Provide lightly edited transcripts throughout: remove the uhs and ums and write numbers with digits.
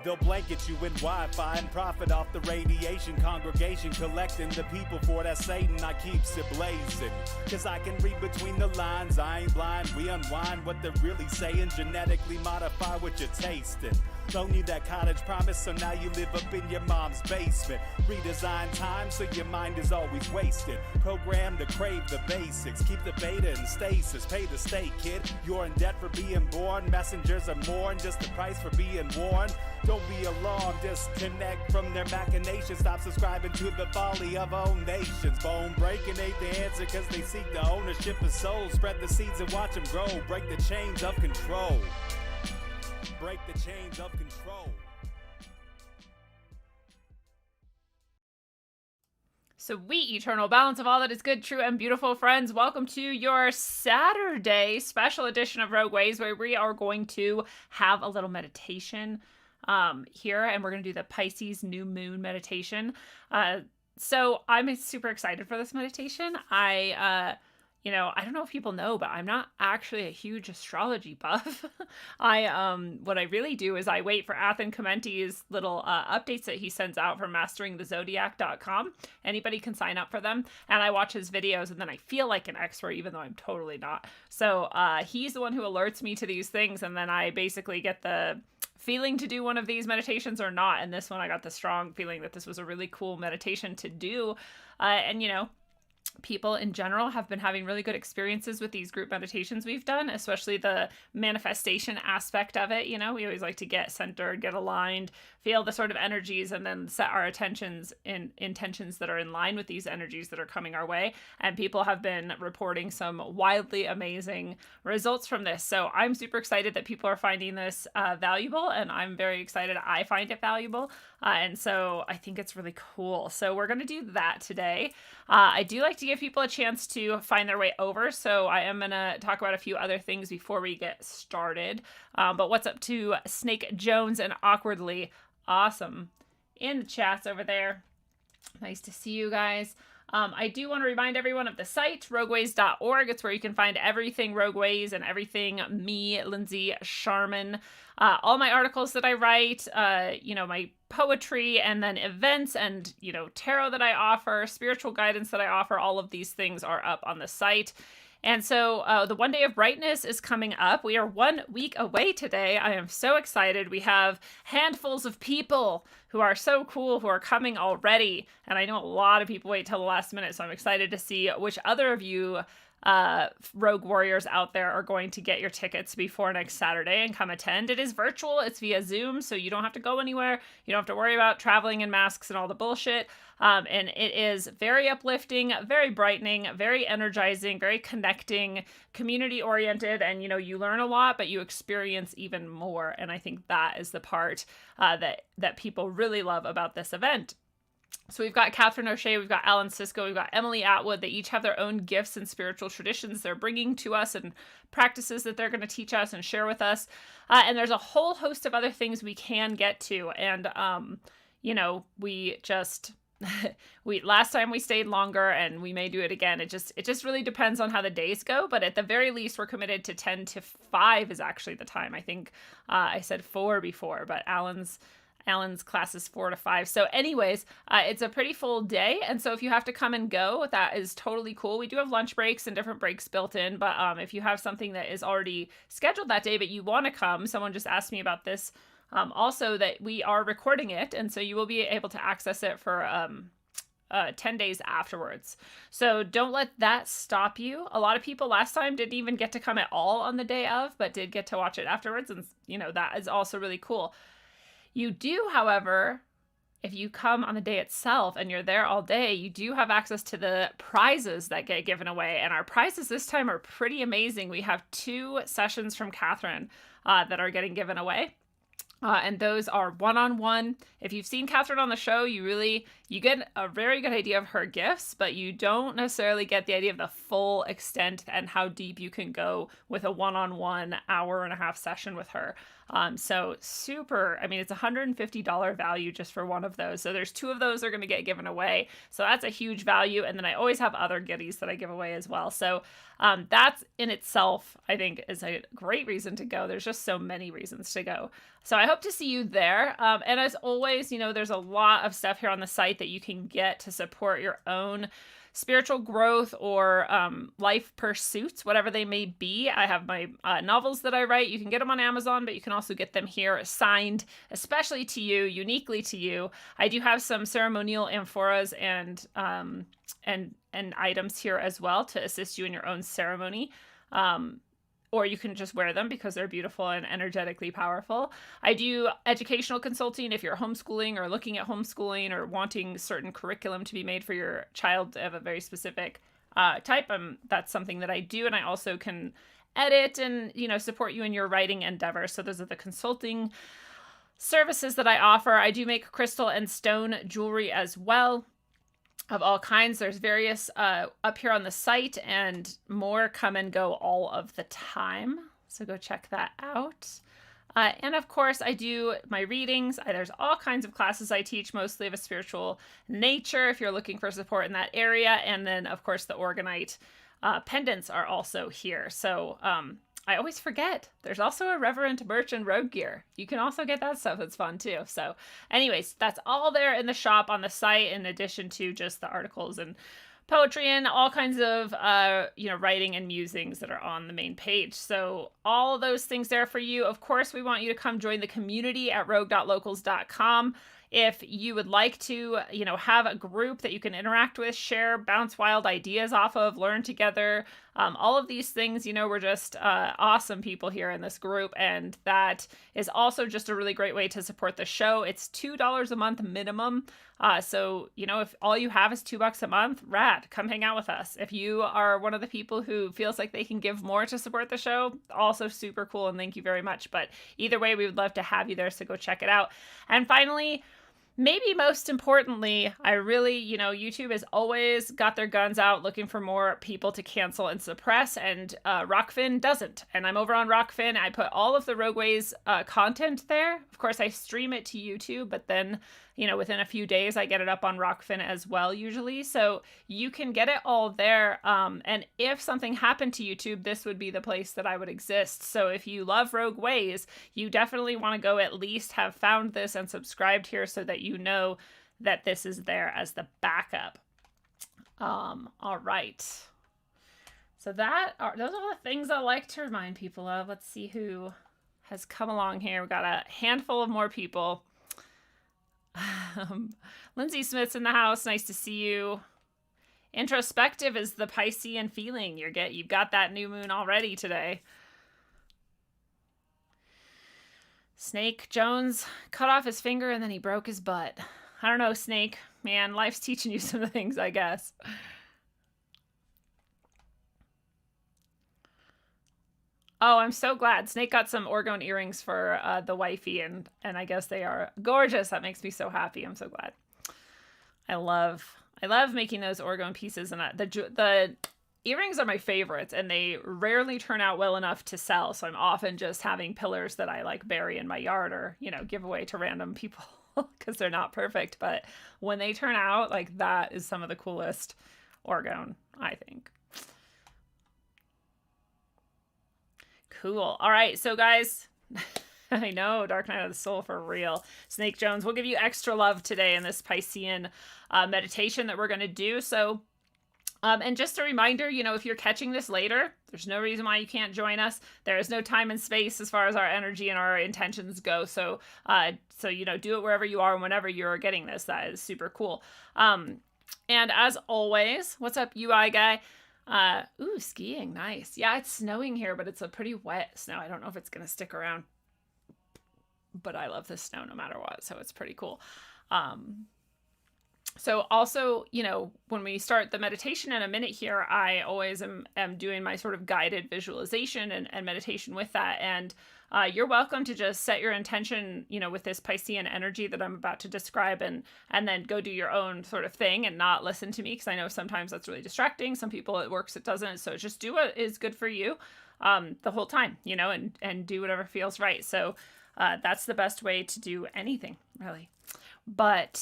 They'll blanket you in Wi-Fi and profit off the radiation. Congregation collecting the people for that Satan. I keeps it blazing, cause I can read between the lines. I ain't blind, we unwind what they're really saying. Genetically modify what you're tasting. Don't need that cottage promise, so now you live up in your mom's basement. Redesign time so your mind is always wasted. Programmed to crave the basics. Keep the beta in stasis. Pay the state, kid. You're in debt for being born. Messengers are more than just the price for being warned. Don't be alarmed, disconnect from their machinations. Stop subscribing to the folly of own nations. Bone breaking ain't the answer, cause they seek the ownership of souls. Spread the seeds and watch them grow. Break the chains of control. Break the chains of control. Sweet eternal balance of all that is good, true, and beautiful, friends. Welcome to your Saturday special edition of Rogue Ways, where we are going to have a little meditation here, and we're going to do the Pisces new moon meditation. So I'm super excited for this meditation. I don't know if people know, but I'm not actually a huge astrology buff. What I really do is I wait for Athen Comenti's little updates that he sends out from masteringthezodiac.com. Anybody can sign up for them, and I watch his videos, and then I feel like an expert, even though I'm totally not. So he's the one who alerts me to these things, and then I basically get the feeling to do one of these meditations or not. And this one, I got the strong feeling that this was a really cool meditation to do. People in general have been having really good experiences with these group meditations we've done, especially the manifestation aspect of it. You know, we always like to get centered, get aligned, feel the sort of energies, and then set our attentions in intentions that are in line with these energies that are coming our way. And people have been reporting some wildly amazing results from this. So I'm super excited that people are finding this valuable, and I'm very excited I find it valuable. And so I think it's really cool. So we're going to do that today. I do like to give people a chance to find their way over. So I am going to talk about a few other things before we get started. But what's up to Snake Jones and Awkwardly? Awesome. In the chats over there. Nice to see you guys. I do want to remind everyone of the site, rogueways.org. It's where you can find everything Rogue Ways and everything me, Lindsay Sharman. All my articles that I write, my poetry, and then events and, tarot that I offer, spiritual guidance that I offer, all of these things are up on the site. And so the One Day of Brightness is coming up. We are 1 week away today. I am so excited. We have handfuls of people who are so cool who are coming already. And I know a lot of people wait till the last minute, so I'm excited to see which other of you Rogue Warriors out there are going to get your tickets before next Saturday and come attend. It is virtual. It's via Zoom, so you don't have to go anywhere. You don't have to worry about traveling in masks and all the bullshit. And it is very uplifting, very brightening, very energizing, very connecting, community-oriented, and, you learn a lot, but you experience even more. And I think that is the part that people really love about this event. So we've got Catherine O'Shea, we've got Alan Sisko, we've got Emily Atwood. They each have their own gifts and spiritual traditions they're bringing to us and practices that they're going to teach us and share with us. And there's a whole host of other things we can get to. And, last time we stayed longer, and we may do it again. It just really depends on how the days go. But at the very least, we're committed to 10 to 5 is actually the time. I think I said 4 before, but Alan's class is 4 to 5. So anyways, it's a pretty full day. And so if you have to come and go, that is totally cool. We do have lunch breaks and different breaks built in. But if you have something that is already scheduled that day, but you want to come, someone just asked me about this. Also that we are recording it. And so you will be able to access it for 10 days afterwards. So don't let that stop you. A lot of people last time didn't even get to come at all on the day of, but did get to watch it afterwards. And, that is also really cool. You do, however, if you come on the day itself and you're there all day, you do have access to the prizes that get given away. And our prizes this time are pretty amazing. We have 2 sessions from Catherine that are getting given away. And those are one-on-one. If you've seen Catherine on the show, you get a very good idea of her gifts, but you don't necessarily get the idea of the full extent and how deep you can go with a one-on-one hour-and-a-half session with her. So super, it's $150 value just for one of those. So there's 2 of those that are going to get given away. So that's a huge value. And then I always have other goodies that I give away as well. So that's in itself, I think, is a great reason to go. There's just so many reasons to go. So I hope to see you there. And as always, there's a lot of stuff here on the site that you can get to support your own spiritual growth or life pursuits, whatever they may be. I have my novels that I write. You can get them on Amazon, but you can also get them here signed, especially to you, uniquely to you. I do have some ceremonial amphoras and items here as well to assist you in your own ceremony. Or you can just wear them because they're beautiful and energetically powerful. I do educational consulting if you're homeschooling or looking at homeschooling or wanting certain curriculum to be made for your child to have a very specific type. That's something that I do. And I also can edit and, support you in your writing endeavor. So those are the consulting services that I offer. I do make crystal and stone jewelry as well, of all kinds. There's various up here on the site, and more come and go all of the time. So go check that out. And of course, I do my readings. There's all kinds of classes I teach, mostly of a spiritual nature, if you're looking for support in that area. And then, of course, the Organite pendants are also here. So I always forget. There's also a Reverent merch and rogue gear. You can also get that stuff. It's fun too. So anyways, that's all there in the shop on the site, in addition to just the articles and poetry and all kinds of, writing and musings that are on the main page. So all those things there for you. Of course, we want you to come join the community at rogue.locals.com. If you would like to, have a group that you can interact with, share, bounce wild ideas off of, learn together, all of these things, we're just awesome people here in this group. And that is also just a really great way to support the show. It's $2 a month minimum. So, if all you have is $2 a month, rad, come hang out with us. If you are one of the people who feels like they can give more to support the show, also super cool. And thank you very much. But either way, we would love to have you there. So go check it out. And finally, maybe most importantly, I really, YouTube has always got their guns out looking for more people to cancel and suppress, and Rockfin doesn't. And I'm over on Rockfin. I put all of the Rogueways content there. Of course, I stream it to YouTube, but then, within a few days, I get it up on Rockfin as well, usually. So you can get it all there. And if something happened to YouTube, this would be the place that I would exist. So if you love Rogueways, you definitely want to go at least have found this and subscribed here so that you know that this is there as the backup. All right. So those are the things I like to remind people of. Let's see who has come along here. We've got a handful of more people. Lindsay Smith's in the house. Nice to see you. Introspective is the Piscean feeling you've got that new moon already today. Snake Jones cut off his finger and then he broke his butt. I don't know, Snake. Man, life's teaching you some things, I guess. Oh, I'm so glad. Snake got some orgone earrings for the wifey, and I guess they are gorgeous. That makes me so happy. I'm so glad. I love making those orgone pieces, and the earrings are my favorites, and they rarely turn out well enough to sell. So I'm often just having pillars that I bury in my yard or, give away to random people because they're not perfect. But when they turn out, that is some of the coolest orgone, I think. Cool. All right. So guys, I know, Dark Night of the Soul for real. Snake Jones, we'll give you extra love today in this Piscean meditation that we're going to do. So, and just a reminder, if you're catching this later, there's no reason why you can't join us. There is no time and space as far as our energy and our intentions go. So, do it wherever you are and whenever you're getting this. That is super cool. And as always, what's up, UI guy? Ooh, skiing. Nice. Yeah, it's snowing here, but it's a pretty wet snow. I don't know if it's going to stick around, but I love the snow no matter what. So it's pretty cool. So also, when we start the meditation in a minute here, I always am doing my sort of guided visualization and meditation with that. And you're welcome to just set your intention, with this Piscean energy that I'm about to describe, and then go do your own sort of thing and not listen to me, because I know sometimes that's really distracting. Some people it works, it doesn't. So just do what is good for you the whole time, and do whatever feels right. So that's the best way to do anything, really. But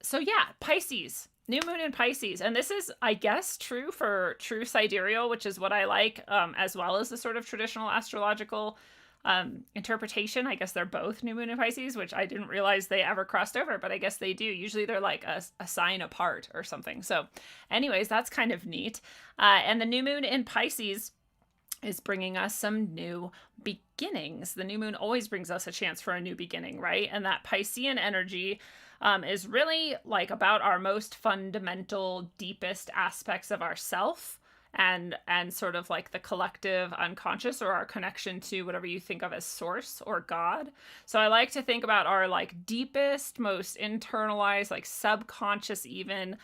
so yeah, Pisces, new moon in Pisces. And this is, I guess, true for True Sidereal, which is what I like, as well as the sort of traditional astrological interpretation, I guess they're both new moon and Pisces, which I didn't realize they ever crossed over, but I guess they do. Usually they're like a sign apart or something. So anyways, that's kind of neat. And the new moon in Pisces is bringing us some new beginnings. The new moon always brings us a chance for a new beginning, right? And that Piscean energy is really like about our most fundamental, deepest aspects of ourself, and sort of like the collective unconscious, or our connection to whatever you think of as source or God. So I like to think about our like deepest, most internalized, like subconscious even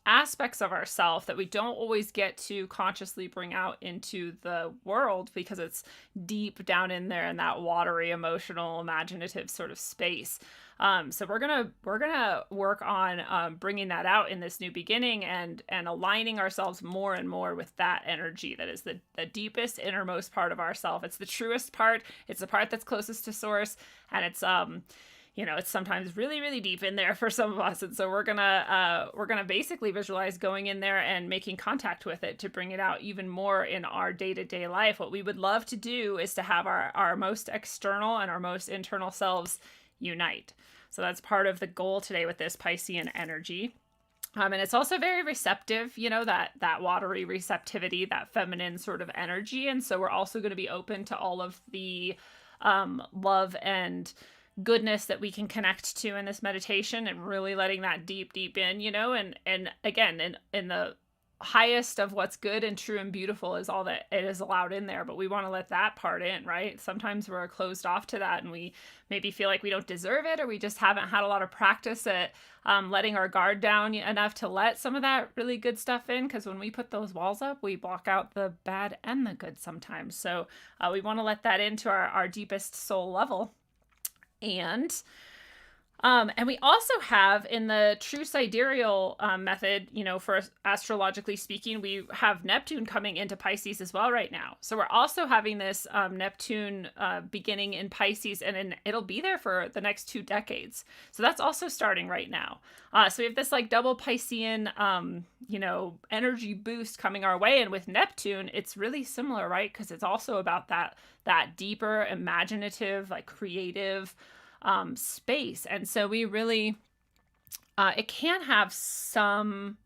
aspects of ourself that we don't always get to consciously bring out into the world because it's deep down in there in that watery, emotional, imaginative sort of space. So we're gonna work on bringing that out in this new beginning, and aligning ourselves more and more with that energy that is the deepest, innermost part of ourself. It's the truest part. It's the part that's closest to source, and it's it's sometimes really, really deep in there for some of us. And so we're gonna basically visualize going in there and making contact with it to bring it out even more in our day-to-day life. What we would love to do is to have our most external and our most internal selves unite. So that's part of the goal today with this Piscean energy. And it's also very receptive, that watery receptivity, that feminine sort of energy. And so we're also going to be open to all of the love and goodness that we can connect to in this meditation, and really letting that deep in, and again, in the highest of what's good and true and beautiful is all that it is allowed in there, but we want to let that part in, right? Sometimes we're closed off to that, and we maybe feel like we don't deserve it, or we just haven't had a lot of practice at letting our guard down enough to let some of that really good stuff in, because when we put those walls up, we block out the bad and the good sometimes. So we want to let that into our deepest soul level. And we also have in the True Sidereal method, for astrologically speaking, we have Neptune coming into Pisces as well right now. So we're also having this Neptune beginning in Pisces, and it'll be there for the next 2 decades. So that's also starting right now. So we have this like double Piscean, energy boost coming our way. And with Neptune, it's really similar, right? Because it's also about that deeper, imaginative, like creative space. And so we really it can have some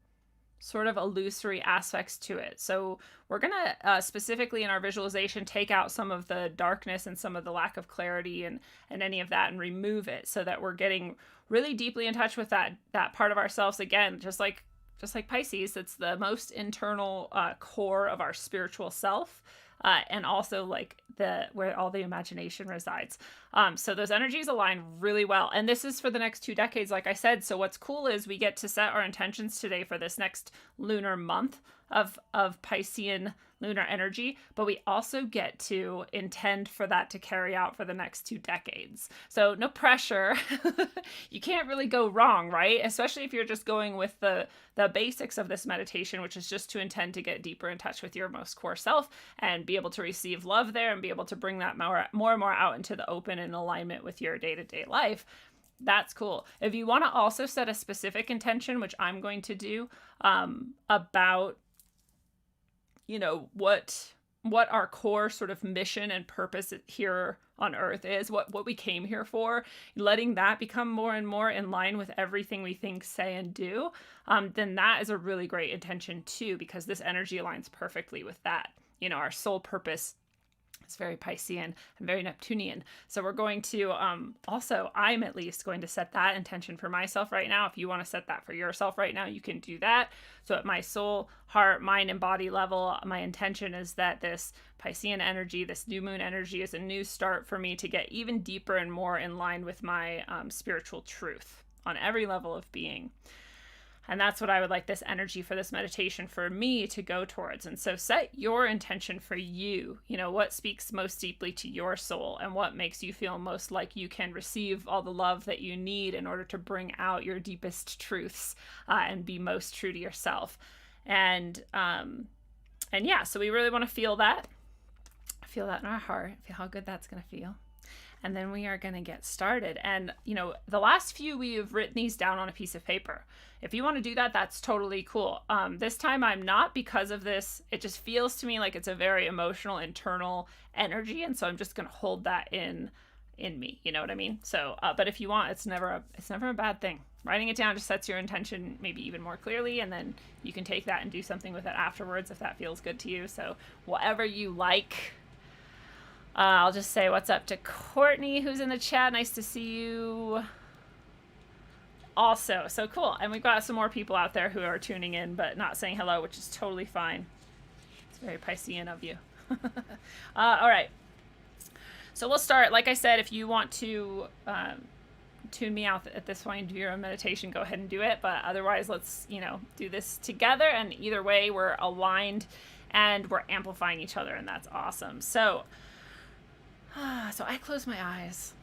sort of illusory aspects to it. So we're gonna specifically in our visualization take out some of the darkness and some of the lack of clarity and any of that, and remove it, so that we're getting really deeply in touch with that part of ourselves again, just like Pisces. It's the most internal core of our spiritual self. And also like where all the imagination resides. So those energies align really well. And this is for the next 2 decades, like I said. So what's cool is we get to set our intentions today for this next lunar month of Piscean lunar energy, but we also get to intend for that to carry out for the next 2 decades. So no pressure. You can't really go wrong, right? Especially if you're just going with the basics of this meditation, which is just to intend to get deeper in touch with your most core self and be able to receive love there, and be able to bring that more and more out into the open in alignment with your day-to-day life. That's cool. If you want to also set a specific intention, which I'm going to do, about what our core sort of mission and purpose here on earth is, what we came here for, letting that become more and more in line with everything we think, say, and do, then that is a really great intention too, because this energy aligns perfectly with that. Our soul purpose is very Piscean and very Neptunian. So we're going to I'm at least going to set that intention for myself right now. If you want to set that for yourself right now, you can do that. So at my soul, heart, mind, and body level, my intention is that this Piscean energy, this new moon energy, is a new start for me to get even deeper and more in line with my spiritual truth on every level of being. And that's what I would like this energy for this meditation for me to go towards. And so set your intention for you. What speaks most deeply to your soul, and what makes you feel most like you can receive all the love that you need in order to bring out your deepest truths and be most true to yourself. And yeah, so we really want to feel that. Feel that in our heart. Feel how good that's going to feel. And then we are going to get started. And, you know, the last few, we have written these down on a piece of paper. If you want to do that, that's totally cool. This time I'm not, because of this. It just feels to me like it's a very emotional, internal energy. And so I'm just going to hold that in me. You know what I mean? So, but if you want, it's never a bad thing. Writing it down just sets your intention maybe even more clearly. And then you can take that and do something with it afterwards if that feels good to you. So whatever you like. I'll just say what's up to Courtney, who's in the chat. Nice to see you. Also, so cool. And we've got some more people out there who are tuning in but not saying hello, which is totally fine. It's very Piscean of you. All right. So we'll start. Like I said, if you want to tune me out at this point and do your own meditation, go ahead and do it. But otherwise, let's, do this together. And either way, we're aligned and we're amplifying each other, and that's awesome. So I close my eyes.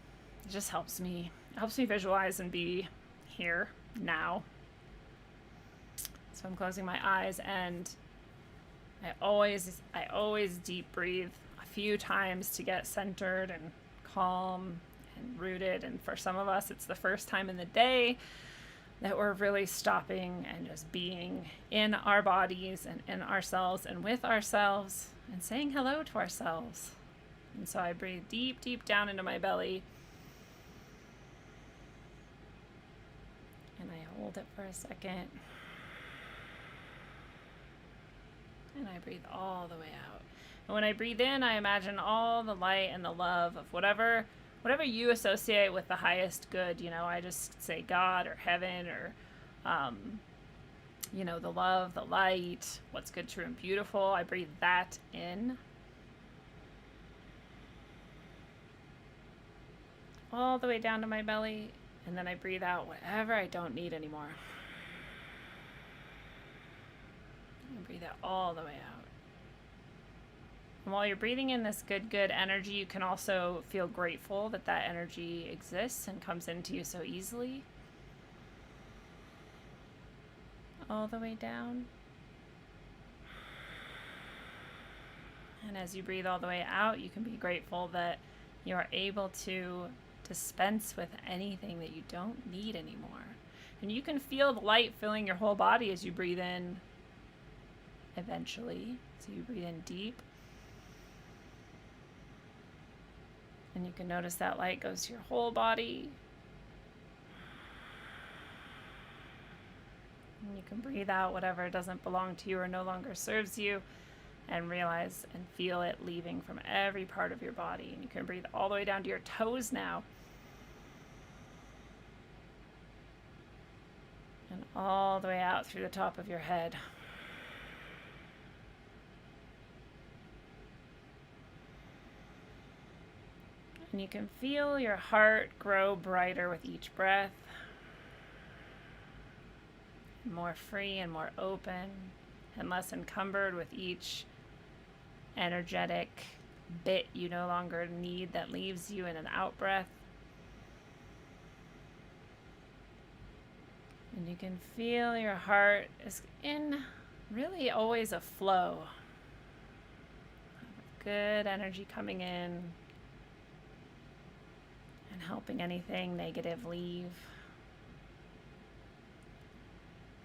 It just helps me visualize and be here now. So I'm closing my eyes, and I always deep breathe a few times to get centered and calm and rooted. And for some of us, it's the first time in the day that we're really stopping and just being in our bodies and in ourselves and with ourselves and saying hello to ourselves. And so I breathe deep, deep down into my belly. And I hold it for a second. And I breathe all the way out. And when I breathe in, I imagine all the light and the love of whatever you associate with the highest good. I just say God or heaven or, the love, the light, what's good, true, and beautiful. I breathe that in. All the way down to my belly, and then I breathe out whatever I don't need anymore. And breathe out all the way out. And while you're breathing in this good energy, you can also feel grateful that energy exists and comes into you so easily. All the way down. And as you breathe all the way out, you can be grateful that you are able to dispense with anything that you don't need anymore. And you can feel the light filling your whole body as you breathe in eventually. So you breathe in deep. And you can notice that light goes to your whole body. And you can breathe out whatever doesn't belong to you or no longer serves you, and realize and feel it leaving from every part of your body. And you can breathe all the way down to your toes now. And all the way out through the top of your head. And you can feel your heart grow brighter with each breath. More free and more open, and less encumbered with each energetic bit you no longer need that leaves you in an out breath. And you can feel your heart is in really always a flow. Good energy coming in and helping anything negative leave.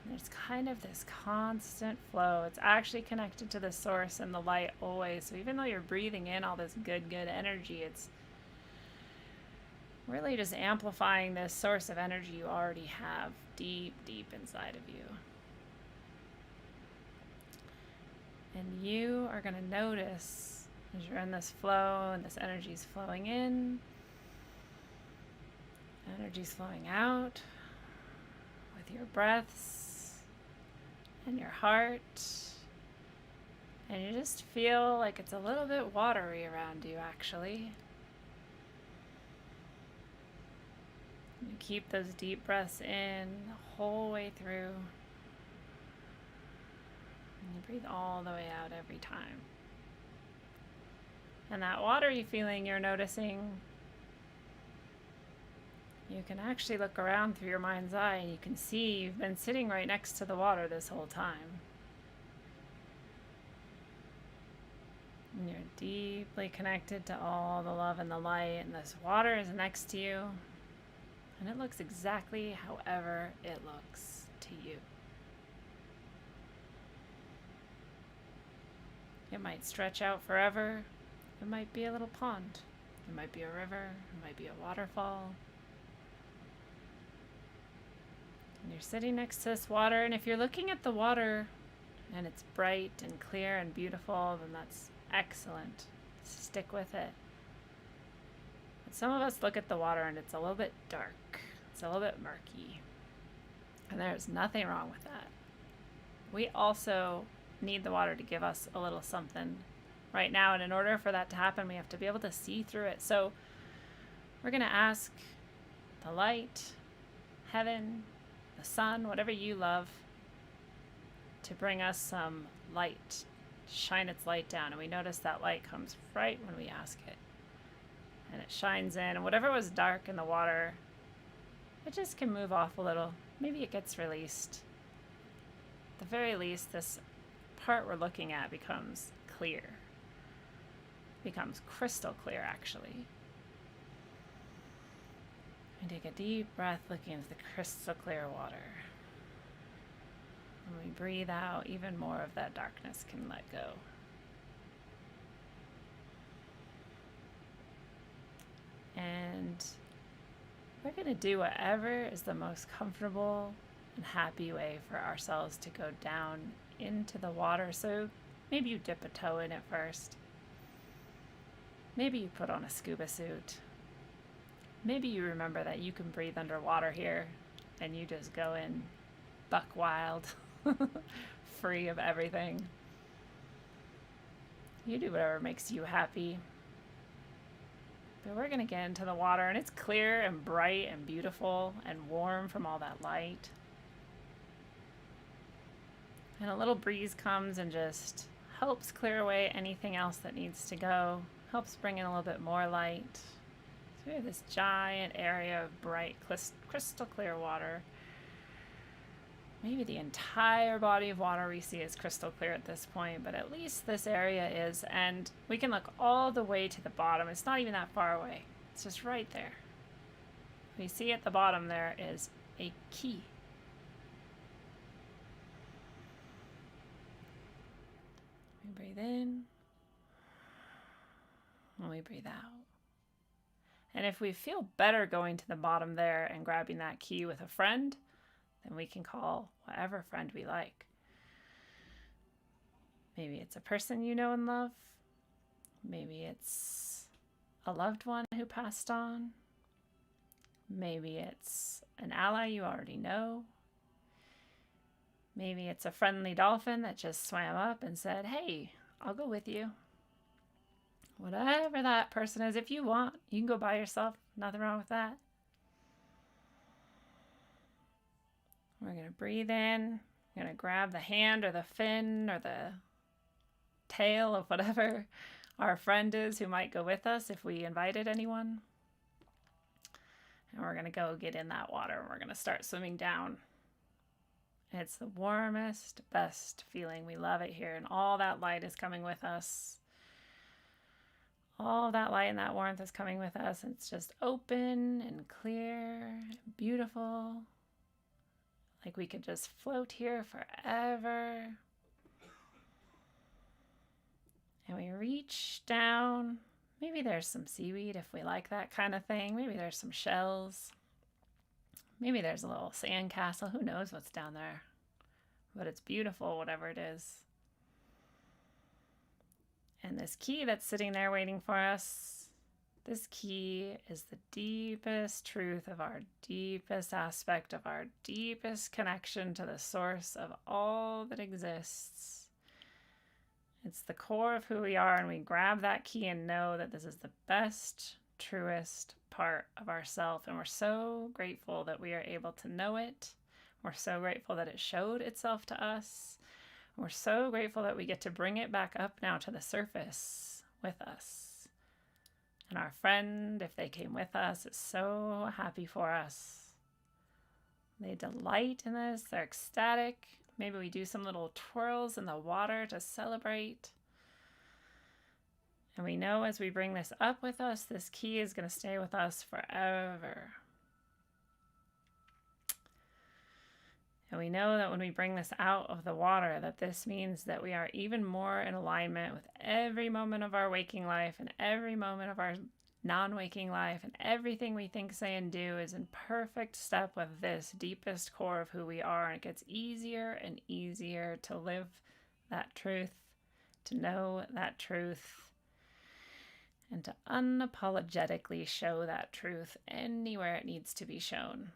And there's kind of this constant flow. It's actually connected to the source and the light always. So even though you're breathing in all this good energy, it's really just amplifying this source of energy you already have deep inside of you. And you are going to notice as you're in this flow and this energy is flowing in, energy's flowing out with your breaths and your heart. And you just feel like it's a little bit watery around you, actually. You keep those deep breaths in the whole way through. And you breathe all the way out every time. And that watery feeling you're noticing, you can actually look around through your mind's eye and you can see you've been sitting right next to the water this whole time. And you're deeply connected to all the love and the light, and this water is next to you, and it looks exactly however it looks to you. It might stretch out forever. It might be a little pond. It might be a river. It might be a waterfall. And you're sitting next to this water, and if you're looking at the water and it's bright and clear and beautiful, then that's excellent. Stick with it. But some of us look at the water and it's a little bit dark. It's a little bit murky. And there's nothing wrong with that. We also need the water to give us a little something right now, and in order for that to happen, we have to be able to see through it. So we're going to ask the light, heaven, the sun, whatever you love, to bring us some light, shine its light down. And we notice that light comes right when we ask it, and it shines in, and whatever was dark in the water, it just can move off a little. Maybe it gets released. At the very least, this part we're looking at becomes clear. Becomes crystal clear, actually. And take a deep breath looking into the crystal clear water. When we breathe out, even more of that darkness can let go. And we're going to do whatever is the most comfortable and happy way for ourselves to go down into the water. So maybe you dip a toe in it first. Maybe you put on a scuba suit. Maybe you remember that you can breathe underwater here and you just go in buck wild, free of everything. You do whatever makes you happy. But we're going to get into the water, and it's clear and bright and beautiful and warm from all that light. And a little breeze comes and just helps clear away anything else that needs to go, helps bring in a little bit more light. So we have this giant area of bright, crystal clear water. Maybe the entire body of water we see is crystal clear at this point, but at least this area is, and we can look all the way to the bottom. It's not even that far away. It's just right there. We see at the bottom there is a key. We breathe in, and we breathe out. And if we feel better going to the bottom there and grabbing that key with a friend, then we can call whatever friend we like. Maybe it's a person you know and love. Maybe it's a loved one who passed on. Maybe it's an ally you already know. Maybe it's a friendly dolphin that just swam up and said, "Hey, I'll go with you." Whatever that person is, if you want, you can go by yourself. Nothing wrong with that. We're going to breathe in. We're going to grab the hand or the fin or the tail of whatever our friend is who might go with us if we invited anyone. And we're going to go get in that water, and we're going to start swimming down. It's the warmest, best feeling. We love it here, and all that light is coming with us. All that light and that warmth is coming with us. It's just open and clear, and beautiful. Like we could just float here forever. And we reach down. Maybe there's some seaweed if we like that kind of thing. Maybe there's some shells. Maybe there's a little sand castle. Who knows what's down there? But it's beautiful, whatever it is. And this key that's sitting there waiting for us, this key is the deepest truth of our deepest aspect of our deepest connection to the source of all that exists. It's the core of who we are, and we grab that key and know that this is the best, truest part of ourself. And we're so grateful that we are able to know it. We're so grateful that it showed itself to us. We're so grateful that we get to bring it back up now to the surface with us. And our friend, if they came with us, is so happy for us. They delight in this. They're ecstatic. Maybe we do some little twirls in the water to celebrate. And we know as we bring this up with us, this key is going to stay with us forever. And we know that when we bring this out of the water, that this means that we are even more in alignment with every moment of our waking life and every moment of our non-waking life, and everything we think, say, and do is in perfect step with this deepest core of who we are. And it gets easier and easier to live that truth, to know that truth, and to unapologetically show that truth anywhere it needs to be shown.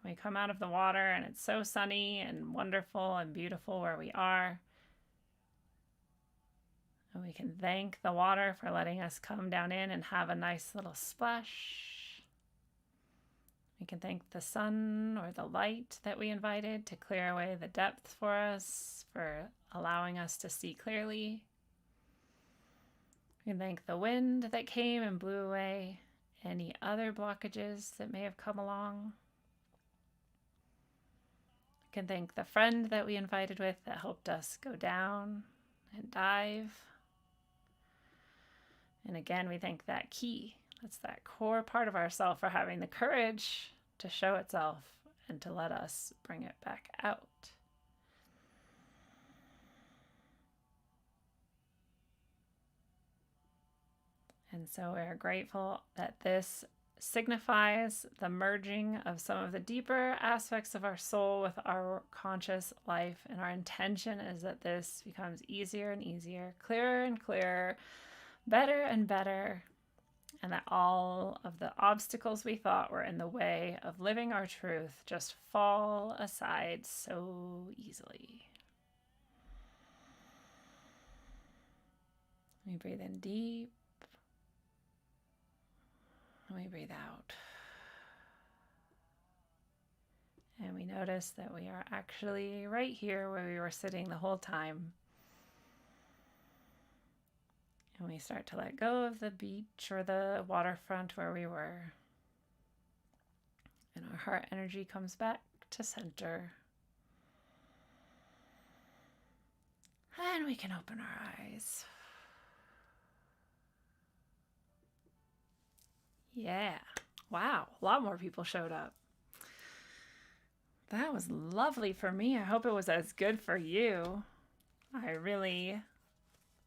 We come out of the water and it's so sunny and wonderful and beautiful where we are. And we can thank the water for letting us come down in and have a nice little splash. We can thank the sun or the light that we invited to clear away the depth for us, for allowing us to see clearly. We can thank the wind that came and blew away any other blockages that may have come along. We can thank the friend that we invited with that helped us go down and dive. And again, we thank that key. That's that core part of ourself for having the courage to show itself and to let us bring it back out. And so we're grateful that this signifies the merging of some of the deeper aspects of our soul with our conscious life. And our intention is that this becomes easier and easier, clearer and clearer, better and better, and that all of the obstacles we thought were in the way of living our truth just fall aside so easily. We breathe in deep, and we breathe out. And we notice that we are actually right here where we were sitting the whole time. And we start to let go of the beach or the waterfront where we were. And our heart energy comes back to center. And we can open our eyes. Yeah. Wow. A lot more people showed up. That was lovely for me. I hope it was as good for you. I really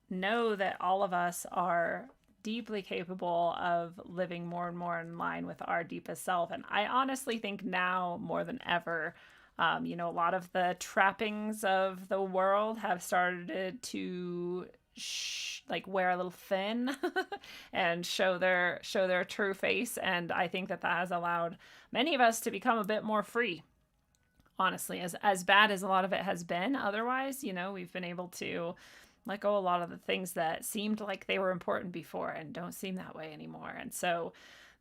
know that all of us are deeply capable of living more and more in line with our deepest self. And I honestly think now more than ever, a lot of the trappings of the world have started to wear a little thin and show their true face. And I think that has allowed many of us to become a bit more free. Honestly, as bad as a lot of it has been otherwise, we've been able to let go a lot of the things that seemed like they were important before and don't seem that way anymore. And so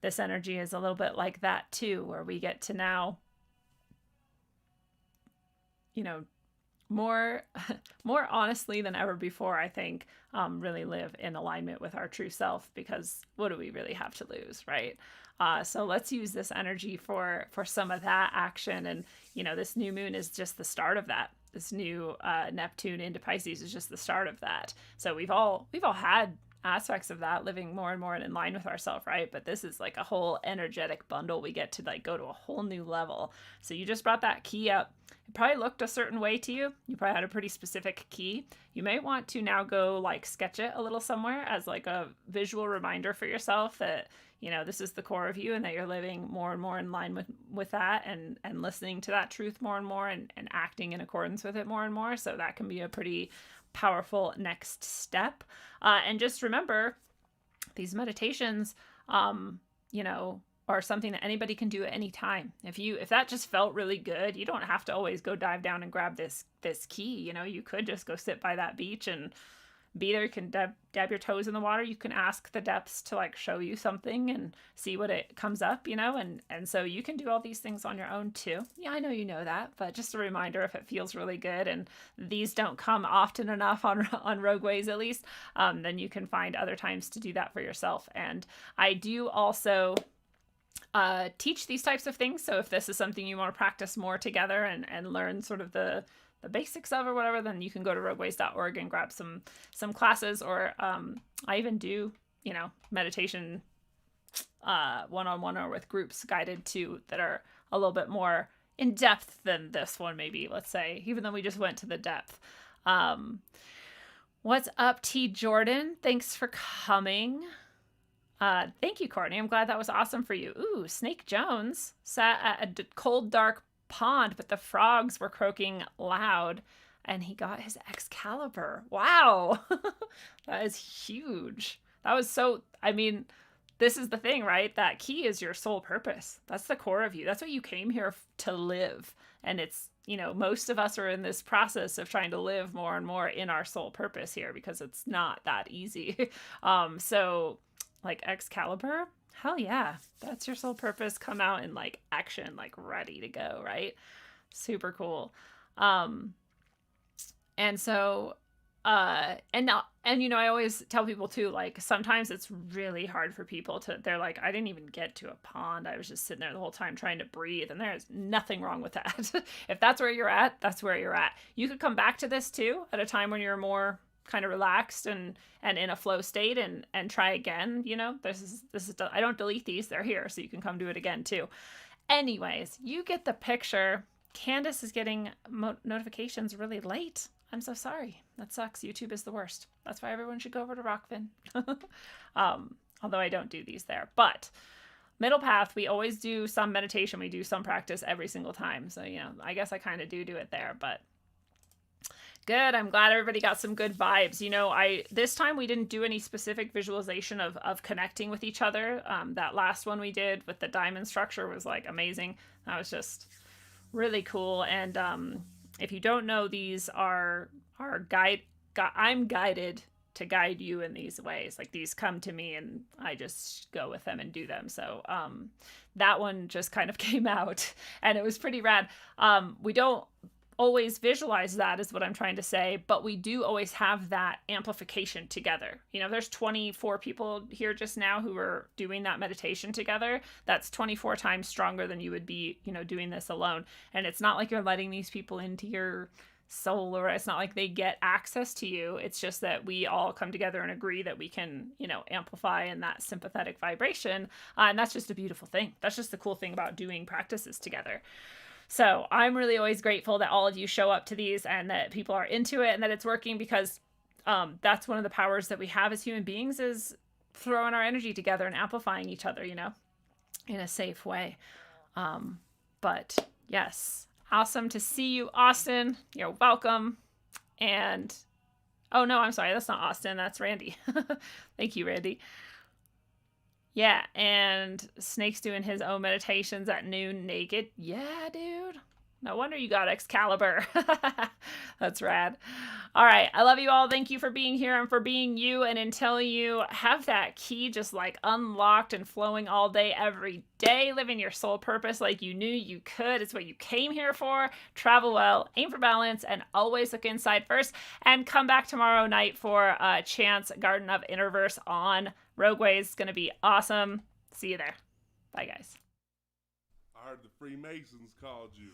this energy is a little bit like that too, where we get to now, more honestly than ever before, I think, really live in alignment with our true self, because what do we really have to lose, right? So let's use this energy for some of that action. And, this new moon is just the start of that. This new Neptune into Pisces is just the start of that. So we've all had aspects of that, living more and more in line with ourselves, right? But this is like a whole energetic bundle. We get to go to a whole new level. So you just brought that key up. It probably looked a certain way to you. You probably had a pretty specific key. You may want to now go sketch it a little somewhere as a visual reminder for yourself that, this is the core of you and that you're living more and more in line with that and listening to that truth more and more and acting in accordance with it more and more. So that can be a pretty powerful next step. And just remember, these meditations, are something that anybody can do at any time. If that just felt really good, you don't have to always go dive down and grab this key. You could just go sit by that beach and be there. You can dab your toes in the water. You can ask the depths to show you something and see what it comes up, and so you can do all these things on your own too. Yeah, I know you know that, but just a reminder, if it feels really good and these don't come often enough on Rogue Ways at least, then you can find other times to do that for yourself. And I do also teach these types of things. So if this is something you want to practice more together and learn sort of the the basics of or whatever, then you can go to rogueways.org and grab some classes, or I even do, meditation one-on-one or with groups guided too, that are a little bit more in depth than this one, maybe, let's say, even though we just went to the depth. What's up, T. Jordan? Thanks for coming. Thank you, Courtney. I'm glad that was awesome for you. Ooh, Snake Jones sat at a cold, dark pond, but the frogs were croaking loud, and he got his Excalibur. Wow. That is huge. That was so, this is the thing, right? That key is your soul purpose. That's the core of you. That's what you came here to live. And it's, most of us are in this process of trying to live more and more in our soul purpose here, because it's not that easy. So like Excalibur, hell yeah, that's your soul purpose. Come out in like action, like ready to go, right? Super cool. And so, I always tell people too, like, sometimes it's really hard for people they're like, I didn't even get to a pond. I was just sitting there the whole time trying to breathe. And there's nothing wrong with that. If that's where you're at, that's where you're at. You could come back to this too at a time when you're more kind of relaxed and in a flow state, and try again. This is, I don't delete these. They're here. So you can come do it again too. Anyways, you get the picture. Candace is getting notifications really late. I'm so sorry. That sucks. YouTube is the worst. That's why everyone should go over to Rockfin. Although I don't do these there. But Middle Path, we always do some meditation. We do some practice every single time. So, I guess I kind of do it there. But good. I'm glad everybody got some good vibes. This time we didn't do any specific visualization of connecting with each other. That last one we did with the diamond structure was like amazing. That was just really cool. And if you don't know, these are I'm guided to guide you in these ways. Like, these come to me and I just go with them and do them. So that one just kind of came out, and it was pretty rad. We don't always visualize that, is what I'm trying to say, but we do always have that amplification together. There's 24 people here just now who are doing that meditation together. That's 24 times stronger than you would be, doing this alone. And it's not like you're letting these people into your soul, or it's not like they get access to you. It's just that we all come together and agree that we can, amplify in that sympathetic vibration. And that's just a beautiful thing. That's just the cool thing about doing practices together. So I'm really always grateful that all of you show up to these and that people are into it and that it's working, because that's one of the powers that we have as human beings, is throwing our energy together and amplifying each other, in a safe way. But yes, awesome to see you, Austin. You're welcome. And, oh no, I'm sorry. That's not Austin. That's Randy. Thank you, Randy. Yeah, and Snake's doing his own meditations at noon naked. Yeah, dude. No wonder you got Excalibur. That's rad. All right. I love you all. Thank you for being here and for being you. And until you have that key just like unlocked and flowing all day, every day, living your soul purpose like you knew you could. It's what you came here for. Travel well, aim for balance, and always look inside first. And come back tomorrow night for Chance Garden of Interverse on Rogueways. It's going to be awesome. See you there. Bye, guys. I heard the Freemasons called you.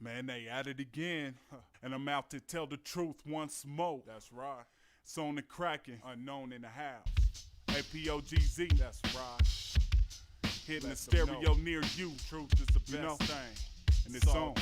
Man, they at it again. And I'm out to tell the truth once more. That's right. It's on the cracking, unknown in the house. APOGZ, that's right. Hitting the stereo near you. Truth is the best thing. And it's on.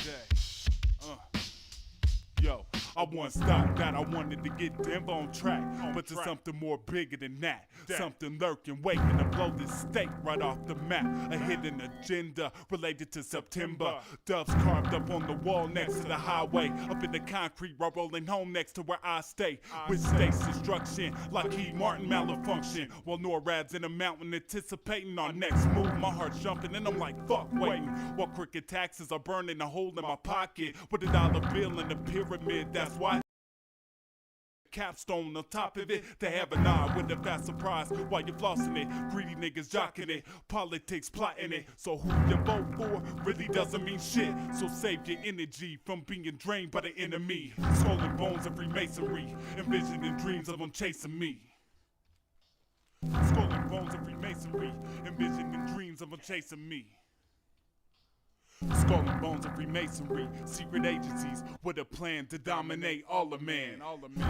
Yo, I once thought that I wanted to get Denver on track, but there's something more bigger than that. Something lurking, waiting to blow this state right off the map. A hidden agenda related to September. Doves carved up on the wall next to the highway. Up in the concrete, while rolling home next to where I stay. With state's destruction, Lockheed Martin malfunction. While NORAD's in a mountain anticipating our next move. My heart's jumping and I'm like, fuck waiting. While crooked taxes are burning a hole in my pocket. With $1 bill in the pyramid, that's why. Capstone on top of it, they have an eye with a fast surprise while you're flossing it. Greedy niggas jocking it, politics plotting it. So who you vote for really doesn't mean shit. So save your energy from being drained by the enemy. Skull and bones of Freemasonry, envisioning dreams of them chasing me. Skull and bones of Freemasonry, envisioning dreams of them chasing me. Skull and bones of Freemasonry, secret agencies with a plan to dominate all of man.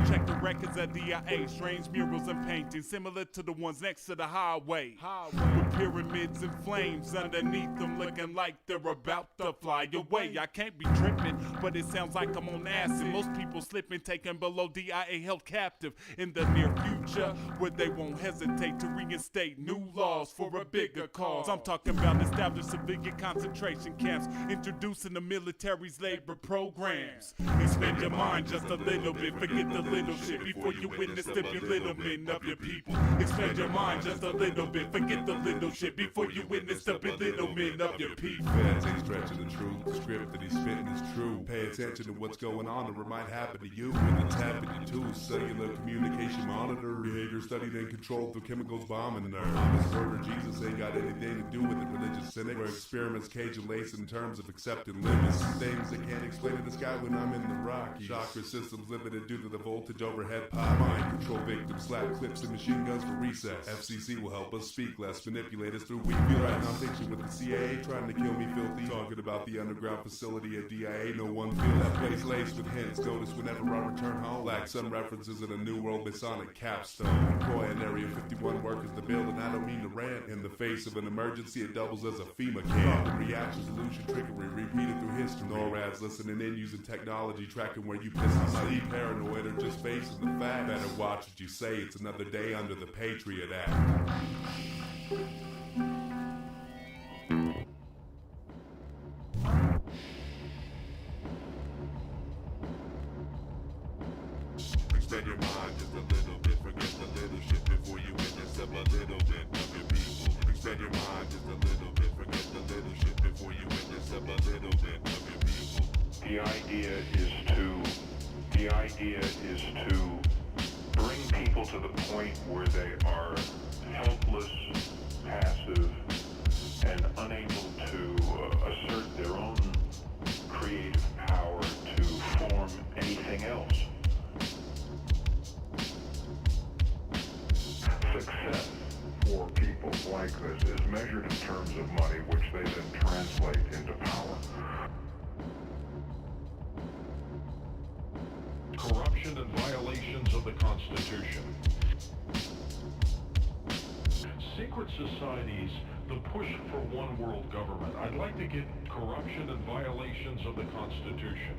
Check the records of DIA, strange murals and paintings similar to the ones next to the highway. With pyramids and flames underneath them looking like they're about to fly away. I can't be tripping, but it sounds like I'm on acid. Most people slipping, taken below DIA, held captive in the near future, where they won't hesitate to reinstate new laws for a bigger cause. I'm talking about established civilian concentration camps, introducing the military's labor programs. Expand your mind just a little bit, forget the little shit before you witness the belittlement of your people. Expand your mind just a little bit, forget the little shit before you witness the belittlement of your people. Feds ain't stretching the truth, the script that he's spitting is true. Pay attention to what's going on or it might happen to you. When it's happening too, cellular communication monitor, behavior studied and controlled through chemicals bombing nerves. This word of Jesus ain't got anything to do with it. Religious cynic where experiments cage and lace in terms of accepting limits. Things they can't explain to the sky when I'm in the Rockies. Chakra systems limited due to the voltage overhead pipe. Mind control victims, slap clips and machine guns for recess. FCC will help us speak less, manipulate us through weak feel right nonfiction with the CIA trying to kill me filthy. Talking about the underground facility at DIA, no one feel that place laced with hints. Notice whenever I return home, like some references in a new world Masonic capstone. Croy and Area 51 workers the building, I don't mean to rant. In the face of an emergency, it doubles as a FEMA camp. Thought and reaction, solution, trickery, repeated through history. NORAD's listening in, using technology, tracking where you piss. I'm not paranoid or just facing the fact. Better watch what you say, it's another day under the Patriot Act. Extend your mind just a little bit, forget the little shit before you witness a little bit of your people. Extend your mind just a little bit, forget the little shit before you witness a little bit of your people. The idea is to bring people to the point where they are helpless, passive, and unable to assert their own creative power to form anything else. Success for people like this is measured in terms of money, which they then translate into power. Corruption and violations of the Constitution. Secret societies, the push for one world government. I'd like to get corruption and violations of the Constitution.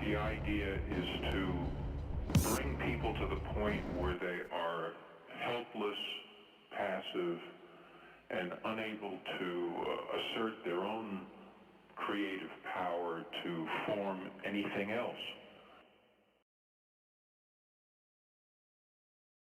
The idea is to bring people to the point where they are helpless, passive, and unable to assert their own creative power to form anything else.